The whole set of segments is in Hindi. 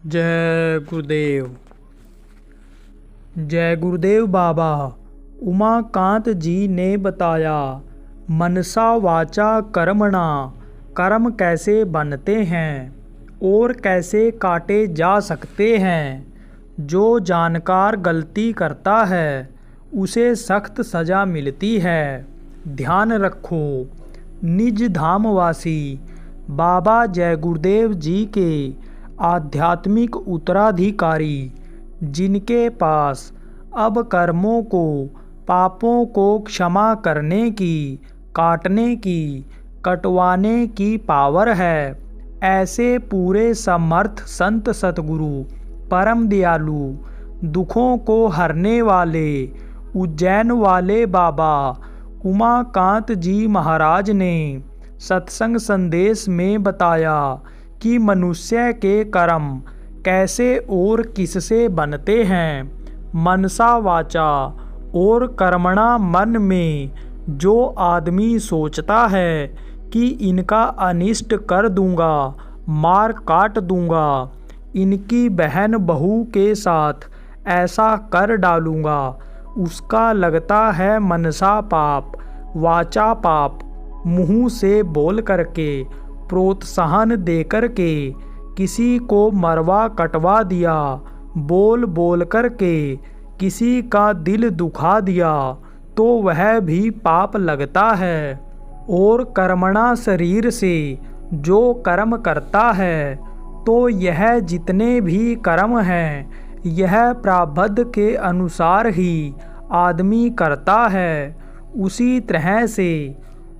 जय गुरुदेव। जय गुरुदेव बाबा। उमाकांत जी ने बताया, मनसा वाचा कर्मणा, कर्म कैसे बनते हैं और कैसे काटे जा सकते हैं। जो जानकार गलती करता है उसे सख्त सज़ा मिलती है। ध्यान रखो। निज धामवासी बाबा जय गुरुदेव जी के आध्यात्मिक उत्तराधिकारी, जिनके पास अब कर्मों को, पापों को क्षमा करने की, काटने की, कटवाने की पावर है, ऐसे पूरे समर्थ संत सतगुरु, परम दयालु, दुखों को हरने वाले उज्जैन वाले बाबा उमाकांत जी महाराज ने सत्संग संदेश में बताया कि मनुष्य के कर्म कैसे और किससे बनते हैं। मनसा वाचा और कर्मणा, मन में जो आदमी सोचता है कि इनका अनिष्ट कर दूंगा, मार काट दूंगा, इनकी बहन बहू के साथ ऐसा कर डालूंगा, उसका लगता है मनसा पाप, वाचा पाप। मुंह से बोल करके, प्रोत्साहन देकर के किसी को मरवा कटवा दिया, बोल बोल करके किसी का दिल दुखा दिया, तो वह भी पाप लगता है। और कर्मणा, शरीर से जो कर्म करता है, तो यह जितने भी कर्म हैं, यह प्रारब्ध के अनुसार ही आदमी करता है। उसी तरह से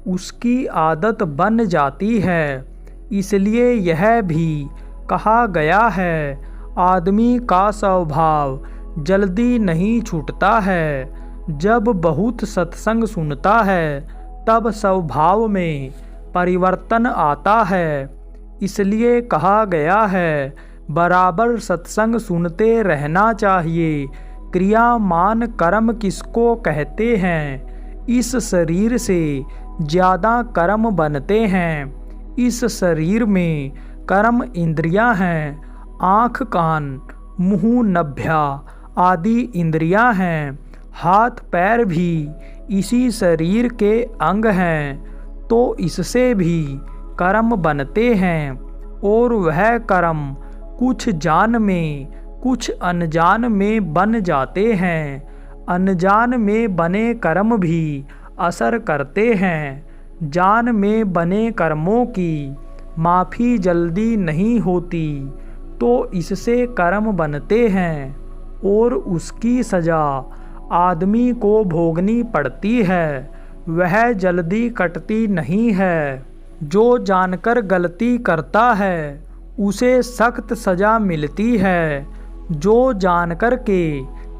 उसकी आदत बन जाती है। इसलिए यह भी कहा गया है, आदमी का स्वभाव जल्दी नहीं छूटता है। जब बहुत सत्संग सुनता है तब स्वभाव में परिवर्तन आता है। इसलिए कहा गया है, बराबर सत्संग सुनते रहना चाहिए। क्रियामान कर्म किसको कहते हैं? इस शरीर से ज़्यादा कर्म बनते हैं। इस शरीर में कर्म इंद्रियां हैं। आँख, कान, मुँह, नभ्या आदि इंद्रियां हैं। हाथ पैर भी इसी शरीर के अंग हैं। तो इससे भी कर्म बनते हैं और वह कर्म कुछ जान में, कुछ अनजान में बन जाते हैं। अनजान में बने कर्म भी असर करते हैं। जान में बने कर्मों की माफ़ी जल्दी नहीं होती, तो इससे कर्म बनते हैं और उसकी सज़ा आदमी को भोगनी पड़ती है। वह जल्दी कटती नहीं है। जो जानकर गलती करता है उसे सख्त सज़ा मिलती है। जो जानकर के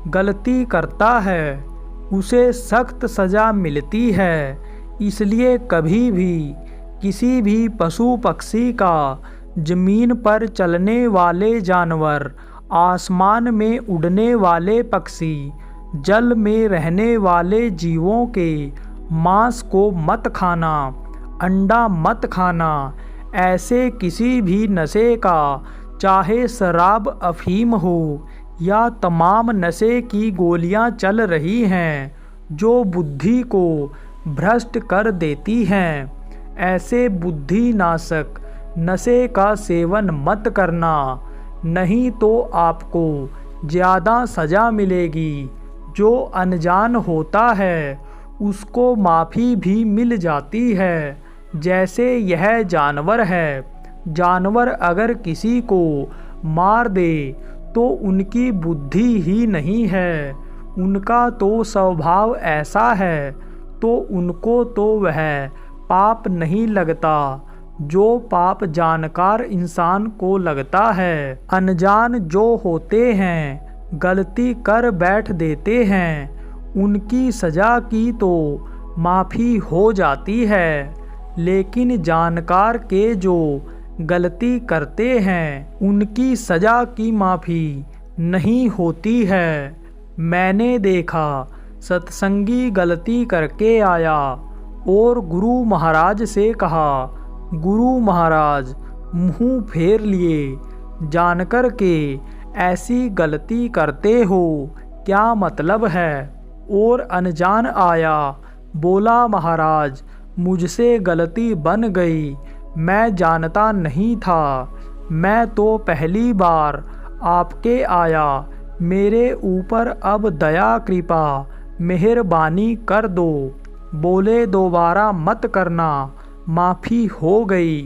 गलती करता है उसे सख्त सज़ा मिलती है। इसलिए कभी भी किसी भी पशु पक्षी का, जमीन पर चलने वाले जानवर, आसमान में उड़ने वाले पक्षी, जल में रहने वाले जीवों के मांस को मत खाना, अंडा मत खाना। ऐसे किसी भी नशे का, चाहे शराब, अफीम हो या तमाम नशे की गोलियां चल रही हैं, जो बुद्धि को भ्रष्ट कर देती हैं, ऐसे बुद्धि नाशक नशे का सेवन मत करना। नहीं तो आपको ज़्यादा सज़ा मिलेगी। जो अनजान होता है उसको माफ़ी भी मिल जाती है। जैसे यह जानवर है, जानवर अगर किसी को मार दे तो उनकी बुद्धि ही नहीं है, उनका तो स्वभाव ऐसा है, तो उनको तो वह पाप नहीं लगता जो पाप जानकार इंसान को लगता है। अनजान जो होते हैं, गलती कर बैठ देते हैं, उनकी सज़ा की तो माफ़ी हो जाती है। लेकिन जानकार के जो गलती करते हैं, उनकी सज़ा की माफ़ी नहीं होती है। मैंने देखा, सत्संगी गलती करके आया और गुरु महाराज से कहा, गुरु महाराज, मुँह फेर लिए, जानकर के ऐसी गलती करते हो, क्या मतलब है। और अनजान आया, बोला महाराज मुझसे गलती बन गई, मैं जानता नहीं था, मैं तो पहली बार आपके आया, मेरे ऊपर अब दया कृपा मेहरबानी कर दो। बोले दोबारा मत करना, माफ़ी हो गई।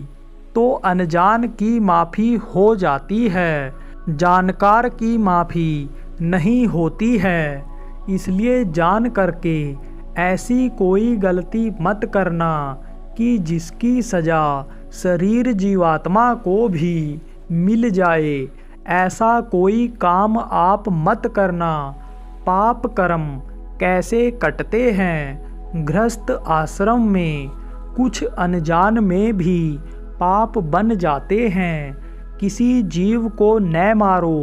तो अनजान की माफ़ी हो जाती है, जानकार की माफ़ी नहीं होती है। इसलिए जान करके ऐसी कोई गलती मत करना कि जिसकी सज़ा शरीर जीवात्मा को भी मिल जाए। ऐसा कोई काम आप मत करना। पाप कर्म कैसे कटते हैं। गृहस्थ आश्रम में कुछ अनजान में भी पाप बन जाते हैं। किसी जीव को न मारो,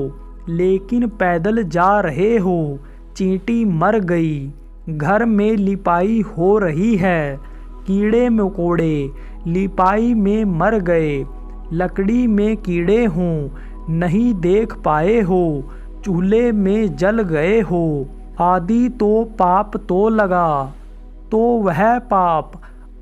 लेकिन पैदल जा रहे हो, चींटी मर गई, घर में लिपाई हो रही है, कीड़े मकोड़े लिपाई में मर गए, लकड़ी में कीड़े हों नहीं देख पाए हो, चूल्हे में जल गए हो, आदि तो पाप तो लगा। तो वह पाप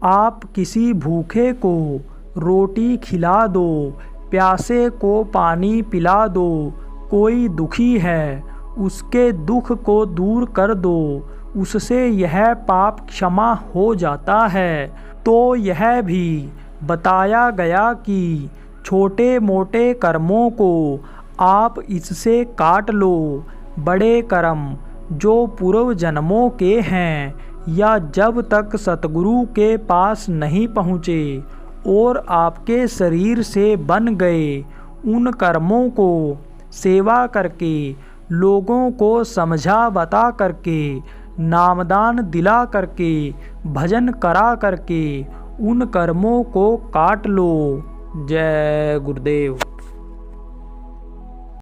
आप किसी भूखे को रोटी खिला दो, प्यासे को पानी पिला दो, कोई दुखी है उसके दुख को दूर कर दो, उससे यह पाप क्षमा हो जाता है। तो यह भी बताया गया कि छोटे मोटे कर्मों को आप इससे काट लो, बड़े कर्म जो पूर्व जन्मों के हैं या जब तक सतगुरु के पास नहीं पहुँचे और आपके शरीर से बन गए, उन कर्मों को सेवा करके, लोगों को समझा बता करके, नामदान दिला करके, भजन करा करके उन कर्मों को काट लो। जय गुरुदेव।